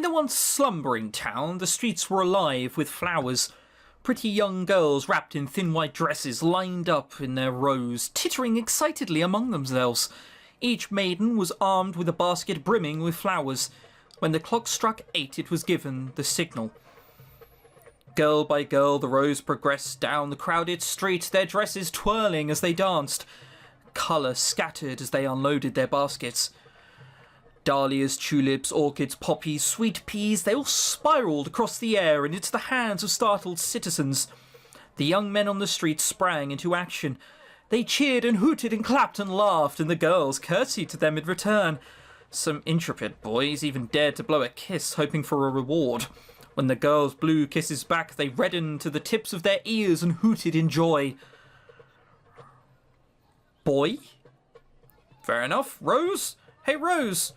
the once slumbering town, the streets were alive with flowers. Pretty young girls wrapped in thin white dresses lined up in their rows, tittering excitedly among themselves. Each maiden was armed with a basket brimming with flowers. When the clock struck 8, it was given the signal. Girl by girl, the rows progressed down the crowded street, their dresses twirling as they danced. Colour scattered as they unloaded their baskets. Dahlias, tulips, orchids, poppies, sweet peas, they all spiralled across the air and into the hands of startled citizens. The young men on the street sprang into action. They cheered and hooted and clapped and laughed, and the girls curtsied to them in return. Some intrepid boys even dared to blow a kiss, hoping for a reward. When the girls blew kisses back, they reddened to the tips of their ears and hooted in joy. Boy? Fair enough. Rose? Hey, Rose!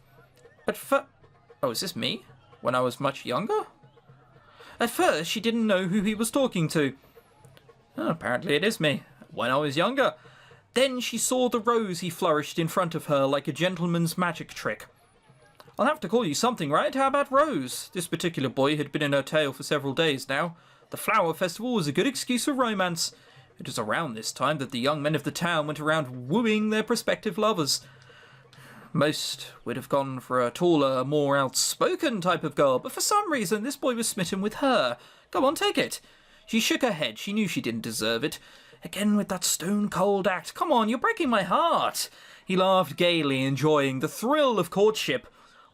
Oh, is this me? When I was much younger? At first, she didn't know who he was talking to. Oh, apparently it is me. When I was younger. Then she saw the rose he flourished in front of her like a gentleman's magic trick. I'll have to call you something, right? How about Rose? This particular boy had been in her tail for several days now. The flower festival was a good excuse for romance. It was around this time that the young men of the town went around wooing their prospective lovers. Most would have gone for a taller, more outspoken type of girl, but for some reason this boy was smitten with her. Go on, take it. She shook her head. She knew she didn't deserve it. Again with that stone-cold act. Come on, you're breaking my heart. He laughed gaily, enjoying the thrill of courtship.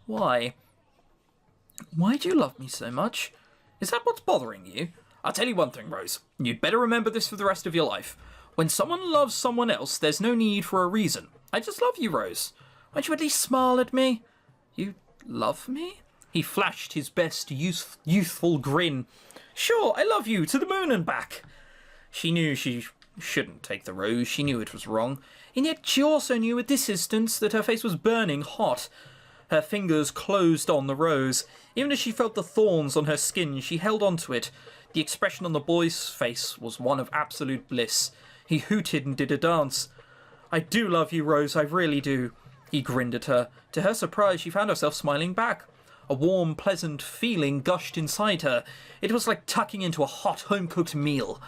Why? Why do you love me so much? Is that what's bothering you? I'll tell you one thing, Rose. You'd better remember this for the rest of your life. When someone loves someone else, there's no need for a reason. I just love you, Rose. Won't you at least smile at me? You love me? He flashed his best youthful grin. Sure, I love you, to the moon and back. She knew she shouldn't take the rose. She knew it was wrong. And yet she also knew at this instant that her face was burning hot. Her fingers closed on the rose. Even as she felt the thorns on her skin, she held on to it. The expression on the boy's face was one of absolute bliss. He hooted and did a dance. I do love you, Rose, I really do. He grinned at her. To her surprise, she found herself smiling back. A warm, pleasant feeling gushed inside her. It was like tucking into a hot, home-cooked meal.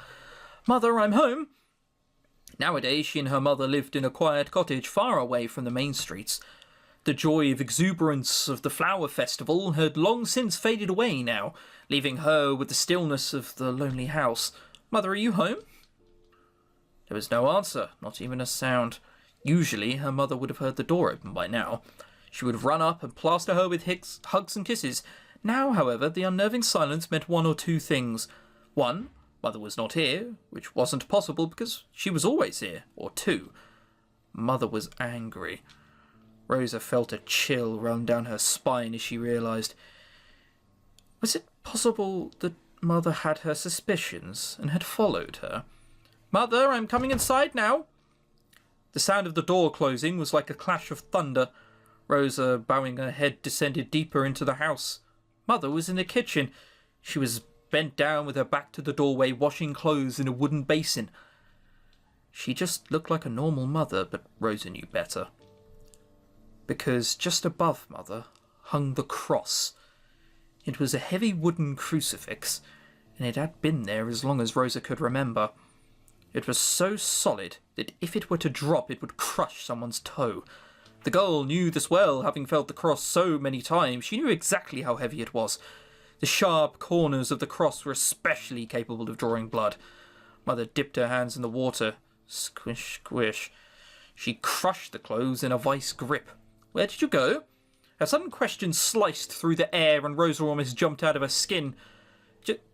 Mother, I'm home. Nowadays, she and her mother lived in a quiet cottage far away from the main streets. The joy of exuberance of the flower festival had long since faded away now, leaving her with the stillness of the lonely house. Mother, are you home? There was no answer, not even a sound. Usually, her mother would have heard the door open by now. She would run up and plaster her with hugs and kisses. Now, however, the unnerving silence meant one or two things. One, Mother was not here, which wasn't possible because she was always here. Or two, Mother was angry. Rosa felt a chill run down her spine as she realised. Was it possible that Mother had her suspicions and had followed her? Mother, I'm coming inside now. The sound of the door closing was like a clash of thunder. Rosa, bowing her head, descended deeper into the house. Mother was in the kitchen. She was bent down with her back to the doorway, washing clothes in a wooden basin. She just looked like a normal mother, but Rosa knew better. Because just above Mother hung the cross. It was a heavy wooden crucifix, and it had been there as long as Rosa could remember. It was so solid that if it were to drop, it would crush someone's toe. The girl knew this well, having felt the cross so many times. She knew exactly how heavy it was. The sharp corners of the cross were especially capable of drawing blood. Mother dipped her hands in the water. Squish, squish. She crushed the clothes in a vice grip. Where did you go? A sudden question sliced through the air and Rosa almost jumped out of her skin.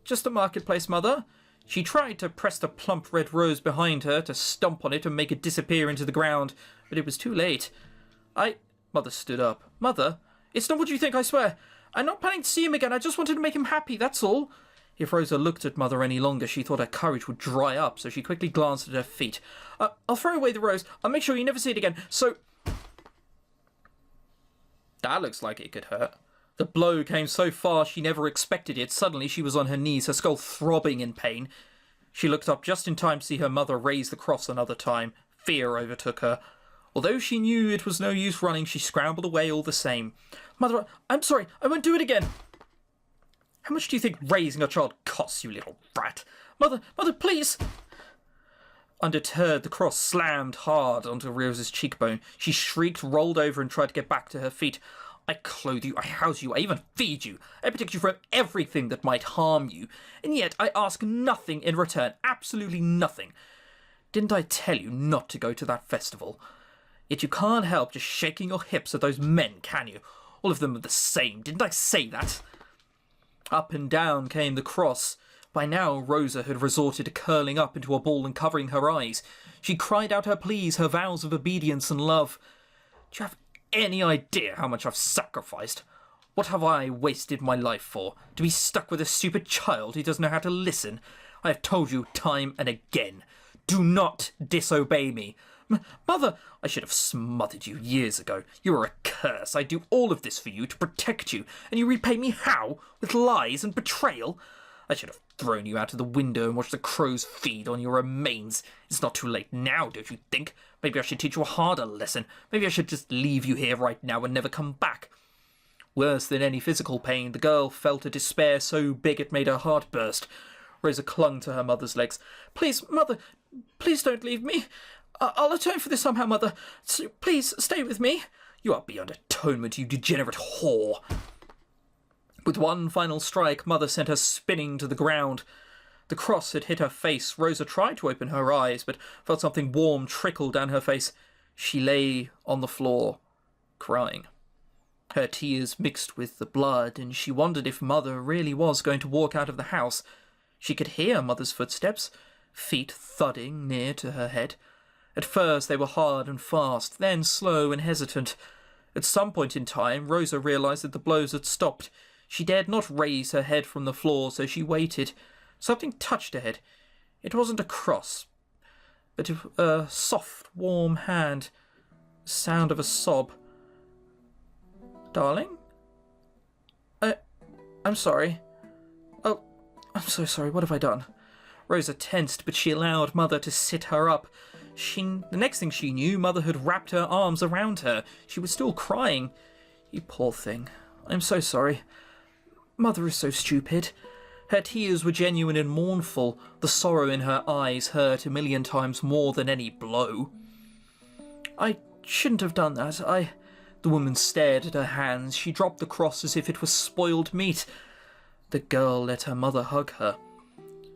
Just a marketplace, Mother. She tried to press the plump red rose behind her to stomp on it and make it disappear into the ground, but it was too late. Mother stood up. Mother, it's not what you think, I swear. I'm not planning to see him again. I just wanted to make him happy, that's all. If Rosa looked at Mother any longer, she thought her courage would dry up, so she quickly glanced at her feet. I'll throw away the rose. I'll make sure you never see it again. So... That looks like it could hurt. The blow came so fast she never expected it. Suddenly she was on her knees, her skull throbbing in pain. She looked up just in time to see her mother raise the cross another time. Fear overtook her. Although she knew it was no use running, she scrambled away all the same. Mother, I'm sorry, I won't do it again. How much do you think raising a child costs, you little brat? Mother, please! Undeterred, the cross slammed hard onto Rosa's cheekbone. She shrieked, rolled over, and tried to get back to her feet. I clothe you, I house you, I even feed you. I protect you from everything that might harm you. And yet I ask nothing in return. Absolutely nothing. Didn't I tell you not to go to that festival? Yet you can't help just shaking your hips at those men, can you? All of them are the same. Didn't I say that? Up and down came the cross. By now, Rosa had resorted to curling up into a ball and covering her eyes. She cried out her pleas, her vows of obedience and love. Do you have any idea how much I've sacrificed? What have I wasted my life for? To be stuck with a stupid child who doesn't know how to listen? I have told you time and again. Do not disobey me. Mother, I should have smothered you years ago. You are a curse. I do all of this for you, to protect you, and you repay me how? With lies and betrayal? I should have thrown you out of the window and watched the crows feed on your remains. It's not too late now, don't you think? Maybe I should teach you a harder lesson. Maybe I should just leave you here right now and never come back. Worse than any physical pain, the girl felt a despair so big it made her heart burst. Rosa clung to her mother's legs. Please, Mother, please don't leave me. I'll atone for this somehow, Mother. So please, stay with me. You are beyond atonement, you degenerate whore. With one final strike, Mother sent her spinning to the ground. The cross had hit her face. Rosa tried to open her eyes, but felt something warm trickle down her face. She lay on the floor, crying. Her tears mixed with the blood, and she wondered if Mother really was going to walk out of the house. She could hear Mother's footsteps, feet thudding near to her head. At first they were hard and fast, then slow and hesitant. At some point in time, Rosa realised that the blows had stopped. She dared not raise her head from the floor, so she waited. Something touched her head. It wasn't a cross, but a soft, warm hand. The sound of a sob. Darling? I'm sorry. Oh, I'm so sorry. What have I done? Rosa tensed, but she allowed Mother to sit her up. The next thing she knew, Mother had wrapped her arms around her. She was still crying. You poor thing. I'm so sorry. Mother is so stupid. Her tears were genuine and mournful. The sorrow in her eyes hurt 1,000,000 times more than any blow. I shouldn't have done that. The woman stared at her hands. She dropped the cross as if it was spoiled meat. The girl let her mother hug her.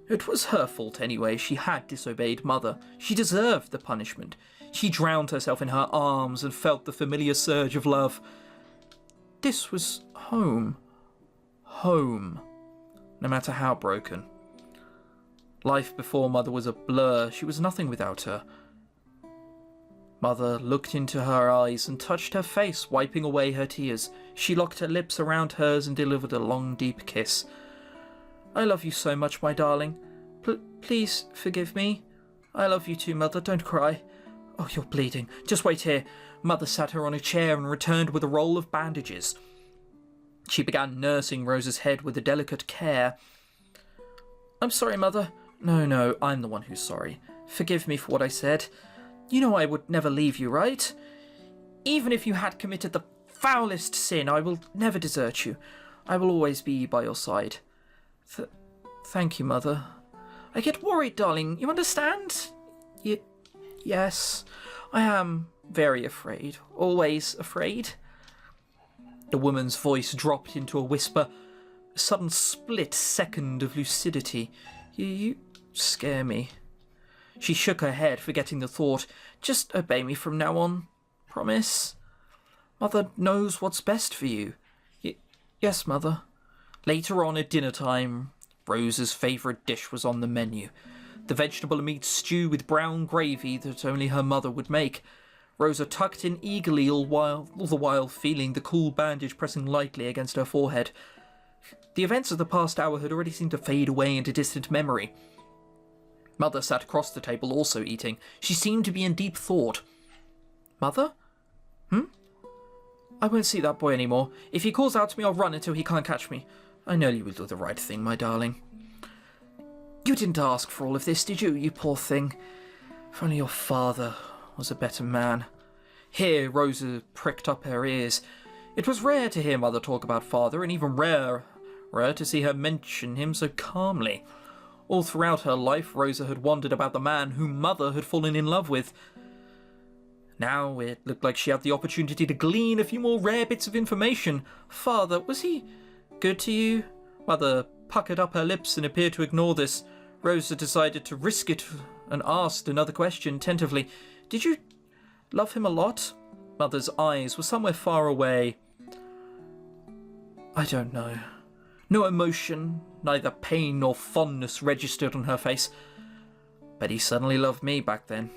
It was her fault anyway. She had disobeyed Mother. She deserved the punishment. She drowned herself in her arms and felt the familiar surge of love. This was home. Home. No matter how broken. Life before Mother was a blur. She was nothing without her. Mother looked into her eyes and touched her face, wiping away her tears. She locked her lips around hers and delivered a long, deep kiss. I love you so much, my darling. Please forgive me. I love you too, Mother. Don't cry. Oh, you're bleeding. Just wait here. Mother sat her on a chair and returned with a roll of bandages. She began nursing Rosa's head with a delicate care. I'm sorry, Mother. No, I'm the one who's sorry. Forgive me for what I said. You know I would never leave you, right? Even if you had committed the foulest sin, I will never desert you. I will always be by your side. Thank you, Mother. I get worried, darling. You understand? Yes. I am very afraid. Always afraid. The woman's voice dropped into a whisper. A sudden split second of lucidity. You scare me. She shook her head, forgetting the thought. Just obey me from now on. Promise? Mother knows what's best for you. Yes, Mother. Later on at dinner time, Rosa's favourite dish was on the menu. The vegetable and meat stew with brown gravy that only her mother would make. Rosa tucked in eagerly all the while feeling the cool bandage pressing lightly against her forehead. The events of the past hour had already seemed to fade away into distant memory. Mother sat across the table also eating. She seemed to be in deep thought. Mother? I won't see that boy anymore. If he calls out to me, I'll run until he can't catch me. I know you will do the right thing, my darling. You didn't ask for all of this, did you, you poor thing? If only your father was a better man. Here, Rosa pricked up her ears. It was rare to hear Mother talk about father, and even rarer Rare to see her mention him so calmly. All throughout her life, Rosa had wondered about the man whom Mother had fallen in love with. Now it looked like she had the opportunity to glean a few more rare bits of information. Father, was he good to you? Mother puckered up her lips and appeared to ignore this. Rosa decided to risk it and asked another question tentatively. Did you love him a lot? Mother's eyes were somewhere far away. I don't know. No emotion, neither pain nor fondness registered on her face. But he suddenly loved me back then.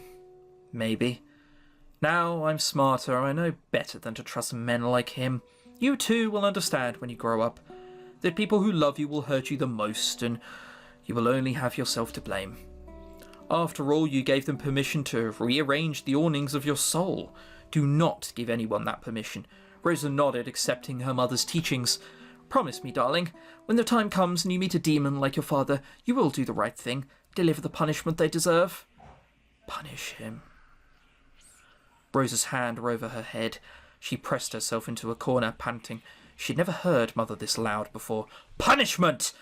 Maybe. Now I'm smarter, I know better than to trust men like him. You too will understand when you grow up that people who love you will hurt you the most, and you will only have yourself to blame. After all, you gave them permission to rearrange the awnings of your soul. Do not give anyone that permission. Rosa nodded, accepting her mother's teachings. Promise me, darling, when the time comes and you meet a demon like your father, you will do the right thing, deliver the punishment they deserve. Punish him. Rosa's hand were over her head. She pressed herself into a corner, panting. She'd never heard Mother this loud before. Punishment!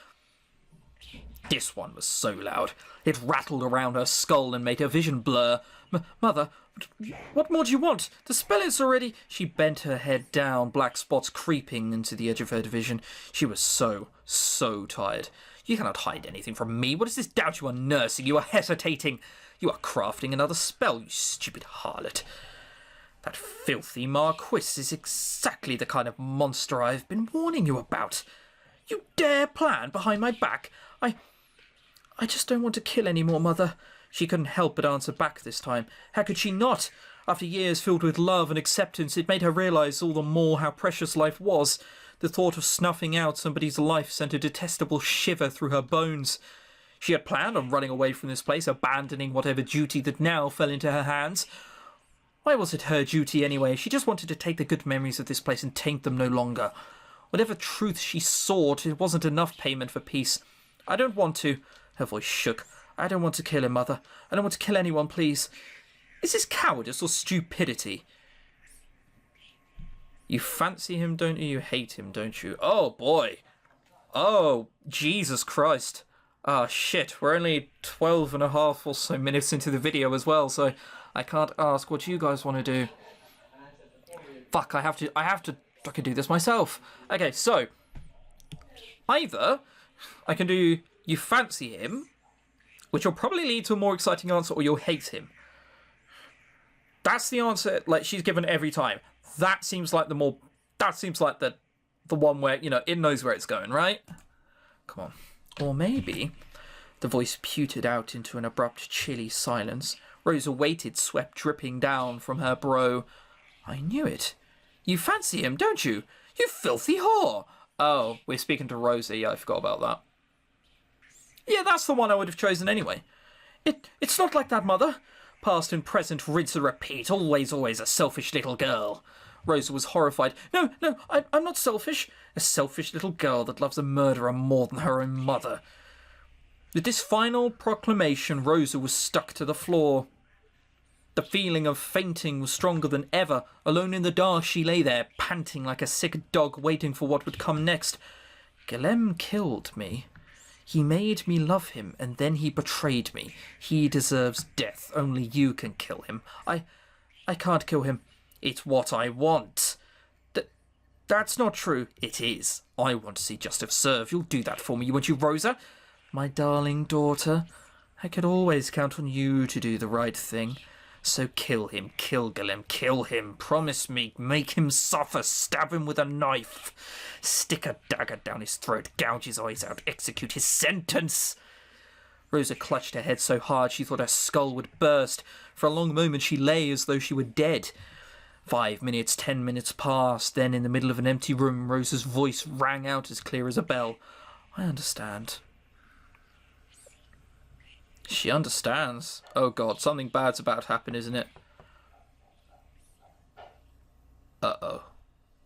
This one was so loud. It rattled around her skull and made her vision blur. Mother, what more do you want? The spell is already... She bent her head down, black spots creeping into the edge of her vision. She was so tired. You cannot hide anything from me. What is this doubt you are nursing? You are hesitating. You are crafting another spell, you stupid harlot. That filthy Marquis is exactly the kind of monster I've been warning you about. You dare plan behind my back? I just don't want to kill any more, Mother. She couldn't help but answer back this time. How could she not? After years filled with love and acceptance, it made her realise all the more how precious life was. The thought of snuffing out somebody's life sent a detestable shiver through her bones. She had planned on running away from this place, abandoning whatever duty that now fell into her hands. Why was it her duty anyway? She just wanted to take the good memories of this place and taint them no longer. Whatever truth she sought, it wasn't enough payment for peace. I don't want to... Her voice shook. I don't want to kill him, Mother. I don't want to kill anyone, please. Is this cowardice or stupidity? You fancy him, don't you? You hate him, don't you? Oh, boy. Oh, Jesus Christ. Ah, shit. We're only 12 and a half or so minutes into the video as well, so I can't ask what you guys want to do. Fuck, I have to fucking do this myself. Okay, so either I can do you fancy him, which will probably lead to a more exciting answer, or you'll hate him. That's the answer, like, she's given every time. That seems like the one where, you know, it knows where it's going, right? Come on. Or maybe... The voice pewtered out into an abrupt, chilly silence. Rosa waited, sweat dripping down from her brow. I knew it. You fancy him, don't you? You filthy whore! Oh, we're speaking to Rosa. Yeah, I forgot about that. Yeah, that's the one I would have chosen anyway. It's not like that, Mother. Past and present, rinse and repeat. Always a selfish little girl. Rosa was horrified. No, I'm not selfish. A selfish little girl that loves a murderer more than her own mother. With this final proclamation, Rosa was stuck to the floor. The feeling of fainting was stronger than ever. Alone in the dark, she lay there, panting like a sick dog waiting for what would come next. Guillem killed me. He made me love him, and then he betrayed me. He deserves death. Only you can kill him. I can't kill him. It's what I want. That's not true. It is. I want to see justice served. You'll do that for me, won't you, Rosa? My darling daughter. I could always count on you to do the right thing. So kill him, kill Guillem, kill him. Promise me, make him suffer, stab him with a knife. Stick a dagger down his throat, gouge his eyes out, execute his sentence. Rosa clutched her head so hard she thought her skull would burst. For a long moment she lay as though she were dead. 5 minutes, 10 minutes passed. Then in the middle of an empty room, Rosa's voice rang out as clear as a bell. I understand. She understands. Oh god, something bad's about to happen, isn't it? Uh-oh.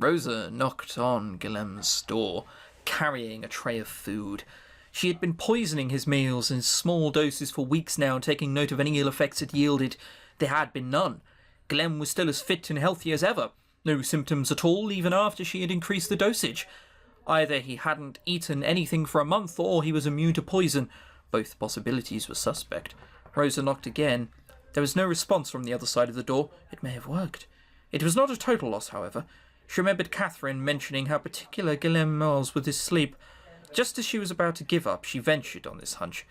Rosa knocked on Guillem's door, carrying a tray of food. She had been poisoning his meals in small doses for weeks now, taking note of any ill effects it yielded. There had been none. Guillem was still as fit and healthy as ever. No symptoms at all, even after she had increased the dosage. Either he hadn't eaten anything for a month, or he was immune to poison. Both possibilities were suspect. Rosa knocked again. There was no response from the other side of the door. It may have worked. It was not a total loss, however. She remembered Catherine mentioning how particular Guillaume was with his sleep. Just as she was about to give up, she ventured on this hunch.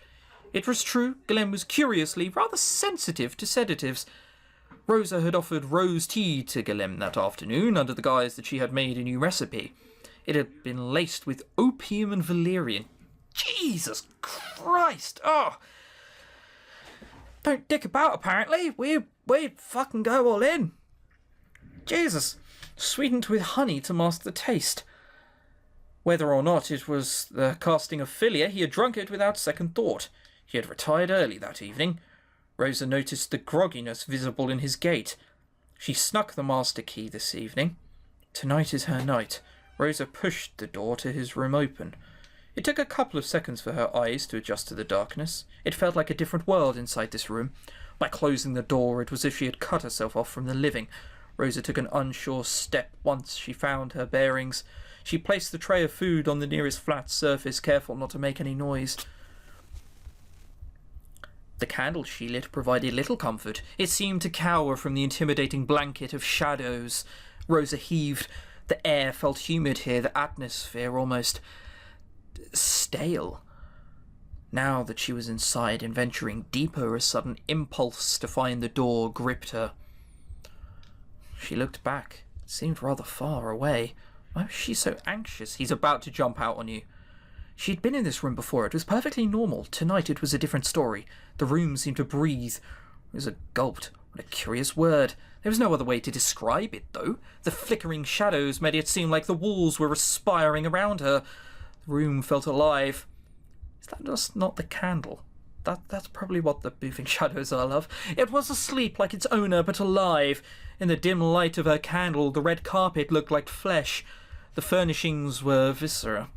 It was true, Guillaume was curiously rather sensitive to sedatives. Rosa had offered rose tea to Guillaume that afternoon under the guise that she had made a new recipe. It had been laced with opium and valerian. Jesus Christ! Oh! Don't dick about, apparently. We fucking go all in. Jesus. Sweetened with honey to mask the taste. Whether or not it was the casting of Philia, he had drunk it without second thought. He had retired early that evening. Rosa noticed the grogginess visible in his gait. She snuck the master key this evening. Tonight is her night. Rosa pushed the door to his room open. It took a couple of seconds for her eyes to adjust to the darkness. It felt like a different world inside this room. By closing the door, it was as if she had cut herself off from the living. Rosa took an unsure step once she found her bearings. She placed the tray of food on the nearest flat surface, careful not to make any noise. The candle she lit provided little comfort. It seemed to cower from the intimidating blanket of shadows. Rosa heaved. The air felt humid here, the atmosphere almost stale. Now that she was inside and venturing deeper, a sudden impulse to find the door gripped her. She looked back. It seemed rather far away. Why was she so anxious? He's about to jump out on you. She'd been in this room before. It was perfectly normal. Tonight it was a different story. The room seemed to breathe. Rosa gulped. What a curious word. There was no other way to describe it, though. The flickering shadows made it seem like the walls were respiring around her. The room felt alive. Is that just not the candle? That's probably what the moving shadows are, love. It was asleep like its owner, but alive. In the dim light of her candle, the red carpet looked like flesh. The furnishings were viscera.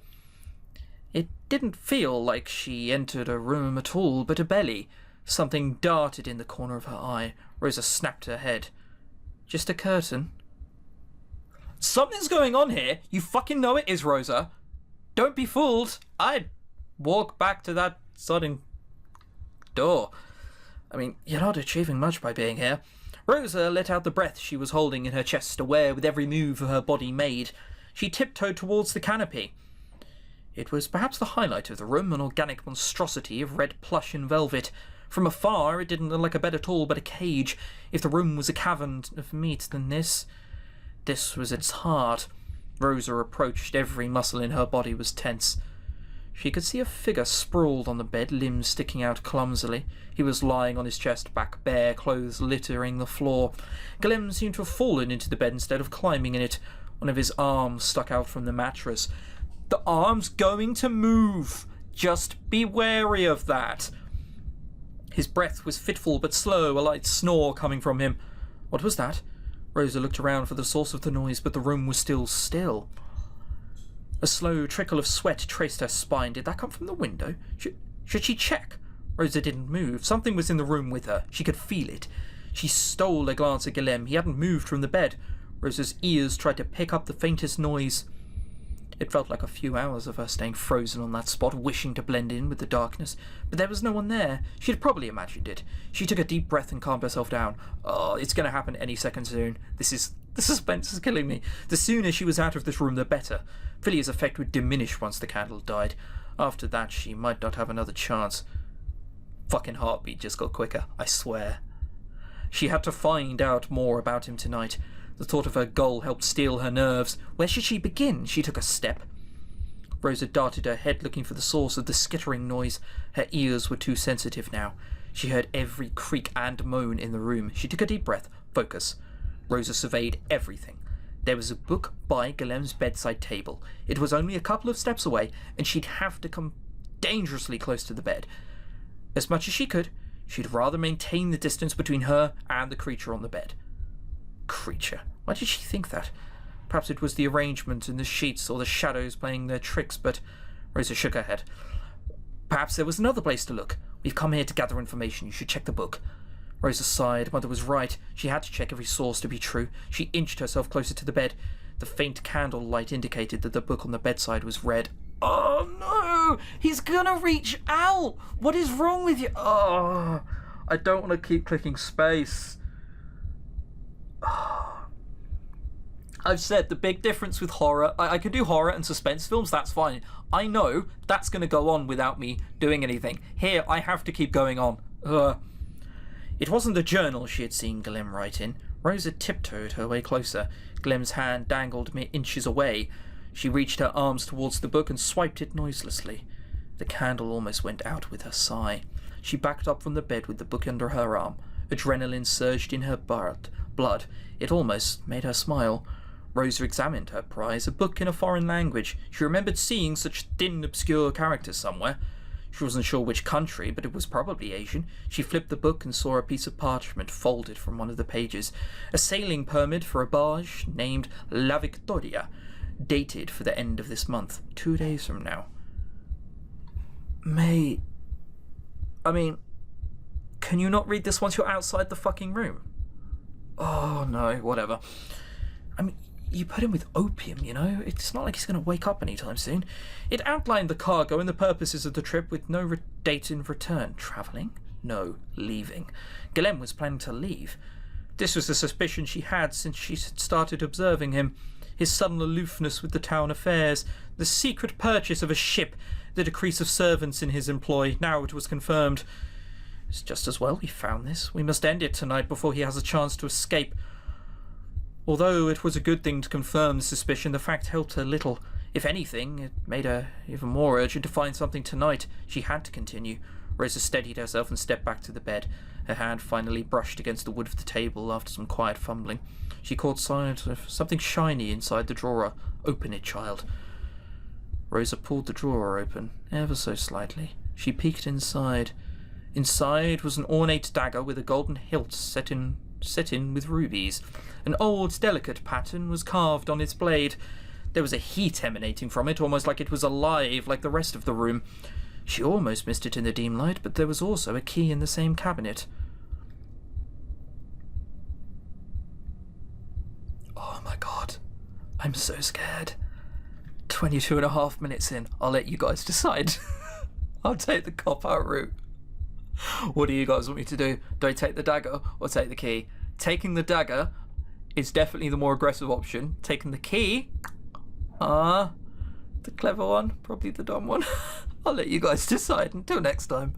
It didn't feel like she entered a room at all, but a belly. Something darted in the corner of her eye. Rosa snapped her head. Just a curtain. Something's going on here. You fucking know it is, Rosa. Don't be fooled. I'd walk back to that sodding door. I mean, you're not achieving much by being here. Rosa let out the breath she was holding in her chest, aware with every move her body made. She tiptoed towards the canopy. It was perhaps the highlight of the room, an organic monstrosity of red plush and velvet. From afar, it didn't look like a bed at all, but a cage. If the room was a cavern of meat, then this was its heart. Rosa approached. Every muscle in her body was tense. She could see a figure sprawled on the bed, limbs sticking out clumsily. He was lying on his chest, back bare, clothes littering the floor. Guillaume seemed to have fallen into the bed instead of climbing in it. One of his arms stuck out from the mattress. The arm's going to move. Just be wary of that. His breath was fitful but slow, a light snore coming from him. What was that? Rosa looked around for the source of the noise, but the room was still still. A slow trickle of sweat traced her spine. Did that come from the window? Should she check? Rosa didn't move. Something was in the room with her. She could feel it. She stole a glance at Guillaume. He hadn't moved from the bed. Rosa's ears tried to pick up the faintest noise. It felt like a few hours of her staying frozen on that spot, wishing to blend in with the darkness. But there was no one there. She had probably imagined it. She took a deep breath and calmed herself down. Oh, it's going to happen any second soon. The suspense is killing me. The sooner she was out of this room, the better. Philia's effect would diminish once the candle died. After that, she might not have another chance. Fucking heartbeat just got quicker, I swear. She had to find out more about him tonight. The thought of her goal helped steel her nerves. Where should she begin? She took a step. Rosa darted her head, looking for the source of the skittering noise. Her ears were too sensitive now. She heard every creak and moan in the room. She took a deep breath. Focus. Rosa surveyed everything. There was a book by Guillaume's bedside table. It was only a couple of steps away, and she'd have to come dangerously close to the bed. As much as she could, she'd rather maintain the distance between her and the creature on the bed. Creature. Why did she think that? Perhaps it was the arrangement in the sheets or the shadows playing their tricks, but Rosa shook her head. Perhaps there was another place to look. We've come here to gather information. You should check the book. Rosa sighed. Mother was right. She had to check every source to be true. She inched herself closer to the bed. The faint candle light indicated that the book on the bedside was red. Oh no! He's gonna reach out! What is wrong with you? Oh, I don't want to keep clicking space. I've said the big difference with horror, I can do horror and suspense films, that's fine. I know that's going to go on without me doing anything. Here, I have to keep going on. It wasn't the journal she had seen Glim write in. Rosa tiptoed her way closer. Glim's hand dangled mere inches away. She reached her arms towards the book and swiped it noiselessly. The candle almost went out with her sigh. She backed up from the bed with the book under her arm. Adrenaline surged in her blood. It almost made her smile. Rosa examined her prize, a book in a foreign language. She remembered seeing such thin, obscure characters somewhere. She wasn't sure which country, but it was probably Asian. She flipped the book and saw a piece of parchment folded from one of the pages. A sailing permit for a barge named La Victoria, dated for the end of this month, 2 days from now. Can you not read this once you're outside the fucking room? Oh no, whatever. You put him with opium, you know? It's not like he's going to wake up anytime soon. It outlined the cargo and the purposes of the trip with no date in return. Travelling? No, leaving. Glenn was planning to leave. This was the suspicion she had since she had started observing him. His sudden aloofness with the town affairs, the secret purchase of a ship, the decrease of servants in his employ. Now it was confirmed. It's just as well we found this. We must end it tonight before he has a chance to escape. Although it was a good thing to confirm the suspicion, the fact helped her little. If anything, it made her even more urgent to find something tonight. She had to continue. Rosa steadied herself and stepped back to the bed. Her hand finally brushed against the wood of the table after some quiet fumbling. She caught sight of something shiny inside the drawer. Open it, child. Rosa pulled the drawer open, ever so slightly. She peeked inside. Inside was an ornate dagger with a golden hilt set in with rubies. An old, delicate pattern was carved on its blade. There was a heat emanating from it, almost like it was alive, like the rest of the room. She almost missed it in the dim light, but there was also a key in the same cabinet. Oh my god. I'm so scared. 22.5 minutes in. I'll let you guys decide. I'll take the cop-out route. What do you guys want me to do? Do I take the dagger or take the key? Taking the dagger is definitely the more aggressive option. Taking the key, the clever one, probably the dumb one. I'll let you guys decide. Until next time.